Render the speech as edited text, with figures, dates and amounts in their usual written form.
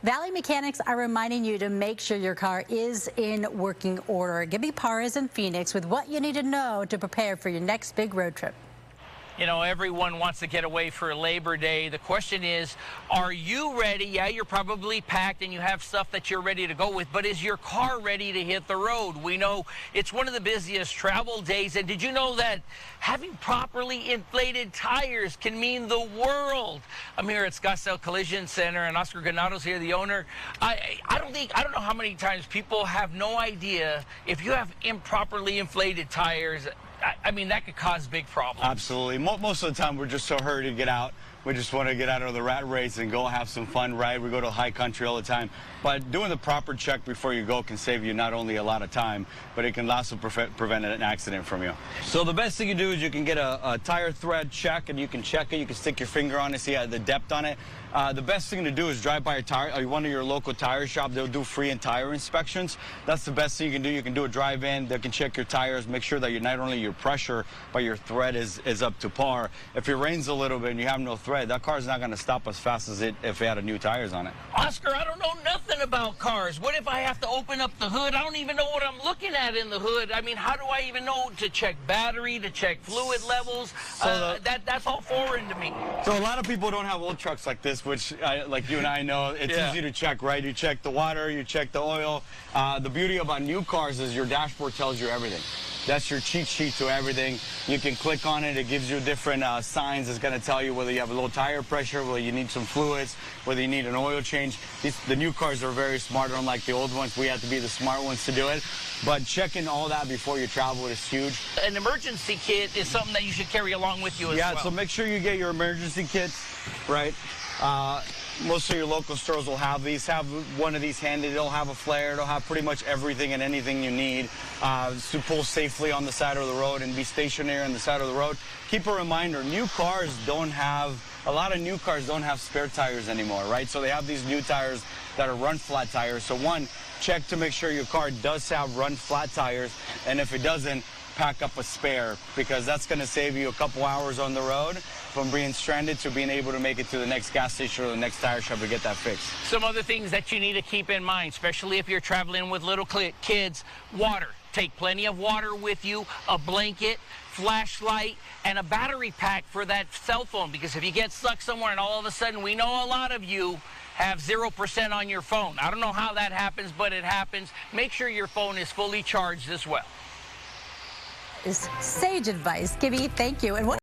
Valley Mechanics are reminding you to make sure your car is in working order. Gibby Parr is in Phoenix with what you need to know to prepare for your next big road trip. You know, everyone wants to get away for Labor Day. The question is, are you ready? Yeah, you're probably packed and you have stuff that you're ready to go with, but is your car ready to hit the road? We know it's one of the busiest travel days, and did you know that having properly inflated tires can mean the world? I'm here at Scottsdale Collision Center, and Oscar Ganado's here, the owner. I don't know how many times people have no idea if you have improperly inflated tires. I mean, that could cause big problems. Absolutely. Most of the time, we're just so hurried to get out. We just want to get out of the rat race and go have some fun, right? We go to high country all the time. But doing the proper check before you go can save you not only a lot of time, but it can also prevent an accident from you. So the best thing you do is you can get a tire thread check, and you can check it. You can stick your finger on it, see the depth on it. The best thing to do is drive by one of your local tire shop. They'll do free and tire inspections. That's the best thing you can do. You can do a drive-in. They can check your tires, make sure that not only your pressure, but your thread is up to par. If it rains a little bit and you have no thread, that car is not going to stop as fast as if it had new tires on it. Oscar, I don't know nothing about cars. What if I have to open up the hood? I don't even know what I'm looking at in the hood. I mean, how do I even know to check battery, to check fluid levels? So that's all foreign to me. So a lot of people don't have old trucks like this, which like you and I know, it's easy to check, right? You check the water, you check the oil. The beauty about new cars is your dashboard tells you everything. That's your cheat sheet to everything. You can click on it. It gives you different signs. It's going to tell you whether you have a low tire pressure, whether you need some fluids, whether you need an oil change. The new cars are very smart, unlike the old ones. We have to be the smart ones to do it. But checking all that before you travel is huge. An emergency kit is something that you should carry along with you as well. Yeah, so make sure you get your emergency kits, right? Most of your local stores will have these. Have one of these handy. They'll have a flare. They'll have pretty much everything and anything you need to pull safely on the side of the road and be stationary on the side of the road. Keep a reminder, a lot of new cars don't have spare tires anymore, right? So they have these new tires that are run flat tires. So one, check to make sure your car does have run flat tires, and if it doesn't, pack up a spare, because that's going to save you a couple hours on the road from being stranded to being able to make it to the next gas station or the next tire shop to get that fixed. Some other things that you need to keep in mind, especially if you're traveling with little kids: water. Take plenty of water with you, a blanket, flashlight, and a battery pack for that cell phone, because if you get stuck somewhere and all of a sudden, we know a lot of you have 0% on your phone. I don't know how that happens, but it happens. Make sure your phone is fully charged as well. Is sage advice. Gibby, thank you. And what